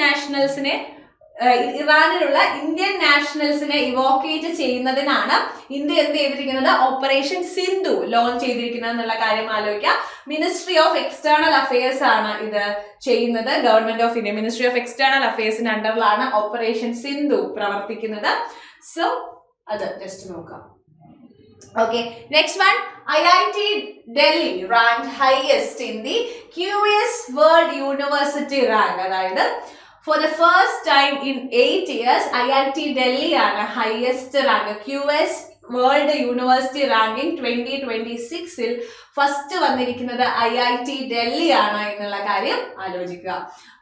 നാഷണൽസിനെ ഇവോക്കേറ്റ് ചെയ്യുന്നതിനാണ് ഇന്ത്യ എന്ത് ചെയ്തിരിക്കുന്നത്, ഓപ്പറേഷൻ സിന്ധു ലോഞ്ച് ചെയ്തിരിക്കുന്നത് എന്നുള്ള കാര്യം ആലോചിക്കുക. മിനിസ്ട്രി ഓഫ് എക്സ്റ്റേണൽ അഫയേഴ്സ് ആണ് ഇത് ചെയ്യുന്നത്. Government of India ministry of external അഫയേഴ്സിന്റെ അണ്ടറിലാണ് ഓപ്പറേഷൻ സിന്ധു പ്രവർത്തിക്കുന്നത്. സോ അത് ജസ്റ്റ് നോക്കാം. Okay, next one, IIT Delhi ranked highest in the QS World University rank. അതായത് for the first time in 8 years IIT Delhi ആണ് highest rank. QS World University ranking 2026 first വന്നിരിക്കുന്നത് IIT Delhi ആണ് എന്നുള്ള കാര്യം ആലോചിക്കുക.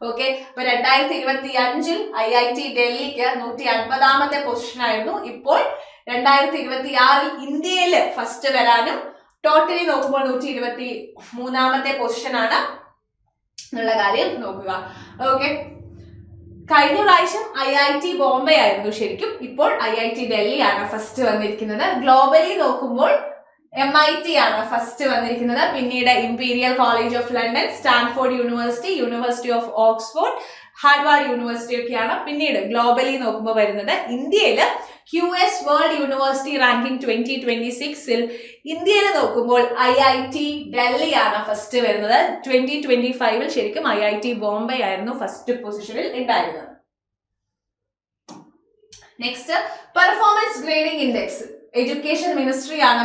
Okay, അപ്പൊ 2025 IIT ഡൽഹിക്ക് 150ാമത്തെ position ആയിരുന്നു. ഇപ്പോൾ 2026 ഇന്ത്യയിൽ ഫസ്റ്റ് വരാനും ടോട്ടലി നോക്കുമ്പോൾ 123ാമത്തെ പൊസിഷൻ ആണ് എന്നുള്ള കാര്യം നോക്കുക. ഓക്കെ, കഴിഞ്ഞ പ്രാവശ്യം IIT ബോംബെ ആയിരുന്നു ശരിക്കും. ഇപ്പോൾ IIT ഡൽഹി ആണ് ഫസ്റ്റ് വന്നിരിക്കുന്നത്. ഗ്ലോബലി നോക്കുമ്പോൾ MIT ആണ് ഫസ്റ്റ് വന്നിരിക്കുന്നത്. പിന്നീട് imperial college of London, Stanford university, university of Oxford, Harvard university ഒക്കെയാണ് പിന്നീട് ഗ്ലോബലി നോക്കുമ്പോൾ വരുന്നത്. ഇന്ത്യയിൽ QS വേൾഡ് യൂണിവേഴ്സിറ്റി റാങ്കിങ് 2026 ഇന്ത്യയിൽ നോക്കുമ്പോൾ IIT ഡൽഹി ആണ് ഫസ്റ്റ് വരുന്നത്. 2025 ശരിക്കും IIT ബോംബെ ആയിരുന്നു ഫസ്റ്റ് പൊസിഷനിൽ ഉണ്ടായിരുന്നത്. Next, performance grading index. Education ministry ആണ്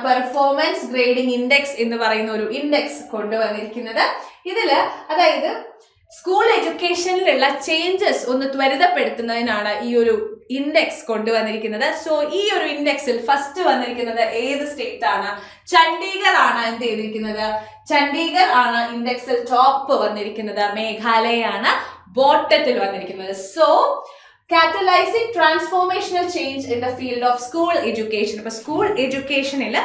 പെർഫോമൻസ് ഗ്രേഡിംഗ് ഇൻഡെക്സ് എന്ന് പറയുന്ന ഒരു ഇൻഡെക്സ് കൊണ്ടുവന്നിരിക്കുന്നത്. ഇതില് അതായത് സ്കൂൾ എഡ്യൂക്കേഷനിലുള്ള ചേഞ്ചസ് ഒന്ന് ത്വരിതപ്പെടുത്തുന്നതിനാണ് ഈ ഒരു ഇൻഡെക്സ് കൊണ്ടുവന്നിരിക്കുന്നത്. സോ ഈ ഒരു ഇൻഡെക്സിൽ ഫസ്റ്റ് വന്നിരിക്കുന്നത് ഏത് സ്റ്റേറ്റ് ആണ്? ചണ്ഡീഗഡ് ആണ് എന്ത് ചെയ്തിരിക്കുന്നത്, ചണ്ഡീഗഡ് ആണ് ഇൻഡെക്സിൽ ടോപ്പ് വന്നിരിക്കുന്നത്. മേഘാലയ ആണ് ബോട്ടത്തിൽ വന്നിരിക്കുന്നത്. So catalyzing transformational change in the field of school education. ഇപ്പൊ സ്കൂൾ എഡ്യൂക്കേഷനിൽ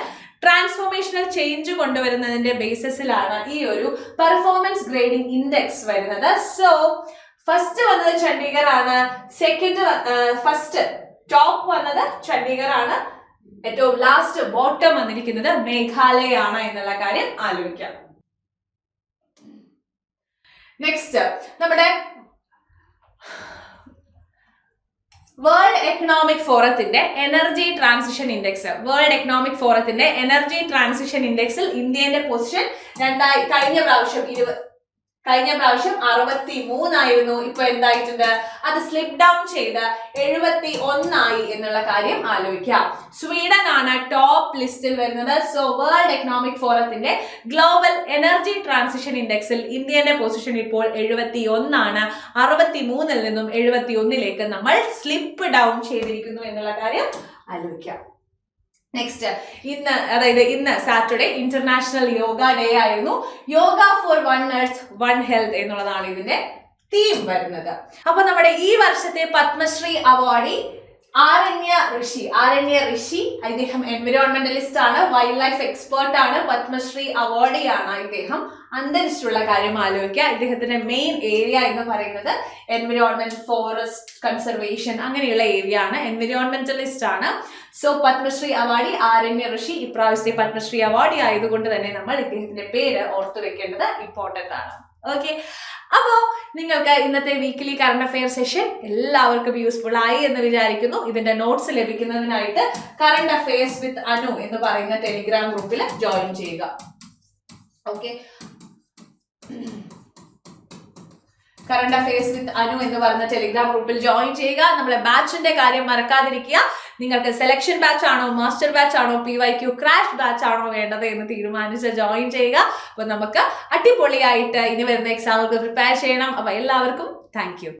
ട്രാൻസ്ഫോർമേഷണൽ ചേഞ്ച് കൊണ്ടുവരുന്നതിന്റെ ബേസിസിലാണ് ഈ ഒരു പെർഫോമൻസ് ഗ്രേഡിംഗ് ഇൻഡെക്സ് വരുന്നത്. സോ ഫസ്റ്റ് വന്നത് ചണ്ഡീഗഡ് ആണ്, ഫസ്റ്റ് ടോപ്പ് വന്നത് ചണ്ഡീഗഡ് ആണ്, ഏറ്റവും ലാസ്റ്റ് ബോട്ടം വന്നിരിക്കുന്നത് മേഘാലയ ആണ് എന്നുള്ള കാര്യം ആലോചിക്കാം. നെക്സ്റ്റ്, നമ്മുടെ വേൾഡ് എക്കണോമിക് ഫോറത്തിന്റെ energy transition index. World economic ഫോറത്തിന്റെ എനർജി ട്രാൻസിഷൻ ഇൻഡെക്സിൽ ഇന്ത്യയുടെ പൊസിഷൻ കഴിഞ്ഞ പ്രാവശ്യം 63 ആയിരുന്നു. ഇപ്പൊ എന്തായിട്ടുണ്ട്, അത് സ്ലിപ്പ് ഡൗൺ ചെയ്ത് 71 എന്നുള്ള കാര്യം ആലോചിക്കാം. സ്വീഡൻ ആണ് ടോപ്പ് ലിസ്റ്റിൽ വരുന്നത്. സോ വേൾഡ് എക്കണോമിക് ഫോറത്തിന്റെ ഗ്ലോബൽ എനർജി ട്രാൻസിഷൻ ഇൻഡെക്സിൽ ഇന്ത്യയുടെ പൊസിഷൻ ഇപ്പോൾ 71 63 നിന്നും 71 നമ്മൾ സ്ലിപ്പ് ഡൗൺ ചെയ്തിരിക്കുന്നു എന്നുള്ള കാര്യം ആലോചിക്കാം. നെക്സ്റ്റ്, ഇന്ന് സാറ്റർഡേ ഇന്റർനാഷണൽ യോഗ ഡേ ആയിരുന്നു. Yoga for one earth one health എന്നുള്ളതാണ് ഇതിന്റെ തീം വരുന്നത്. അപ്പൊ നമ്മുടെ ഈ വർഷത്തെ പത്മശ്രീ അവാർഡി ആരണ്യ ഋഷി. ഇദ്ദേഹം എൻവിറോൺമെന്റലിസ്റ്റ് ആണ്, വൈൽഡ് ലൈഫ് എക്സ്പേർട്ട് ആണ്, പത്മശ്രീ അവാർഡിയാണ് ഇദ്ദേഹം. അന്തരിച്ചിട്ടുള്ള കാര്യം ആലോചിക്കുക. ഇദ്ദേഹത്തിന്റെ മെയിൻ ഏരിയ എന്ന് പറയുന്നത് എൻവിറോൺമെന്റ്, ഫോറസ്റ്റ് കൺസർവേഷൻ അങ്ങനെയുള്ള ഏരിയ ആണ്. എൻവിറോൺമെന്റലിസ്റ്റ് ആണ്. സോ പത്മശ്രീ അവാർഡി ആരണ്യ ഋഷി. ഇപ്രാവശ്യത്തെ പത്മശ്രീ അവാർഡി ആയതുകൊണ്ട് തന്നെ നമ്മൾ ഇദ്ദേഹത്തിന്റെ പേര് ഓർത്തു വെക്കേണ്ടത് ഇമ്പോർട്ടന്റ് ആണ്. ഓക്കെ, അപ്പോ നിങ്ങൾക്ക് ഇന്നത്തെ വീക്കിലി കറണ്ട് അഫെയർ സെഷൻ എല്ലാവർക്കും യൂസ്ഫുൾ ആയി എന്ന് വിചാരിക്കുന്നു. ഇതിന്റെ നോട്ട്സ് ലഭിക്കുന്നതിനായിട്ട് കറണ്ട് അഫെയർസ് വിത്ത് അനു എന്ന് പറയുന്ന ടെലിഗ്രാം ഗ്രൂപ്പിൽ ജോയിൻ ചെയ്യുക. ഓക്കെ, കറണ്ട് അഫെയർസ് വിത്ത് അനു എന്ന് പറയുന്ന ടെലിഗ്രാം ഗ്രൂപ്പിൽ ജോയിൻ ചെയ്യുക. നമ്മളെ ബാച്ചിന്റെ കാര്യം മറക്കാതിരിക്കുക. നിങ്ങൾക്ക് സെലക്ഷൻ ബാച്ച് ആണോ, മാസ്റ്റർ ബാച്ച് ആണോ, PYQ ക്രാഷ് ബാച്ച് ആണോ വേണ്ടത് എന്ന് തീരുമാനിച്ച് ജോയിൻ ചെയ്യുക. അപ്പൊ നമുക്ക് അടിപൊളിയായിട്ട് ഇനി വരുന്ന എക്സാമുകൾക്ക് പ്രിപ്പയർ ചെയ്യണം. അപ്പൊ എല്ലാവർക്കും താങ്ക് യു.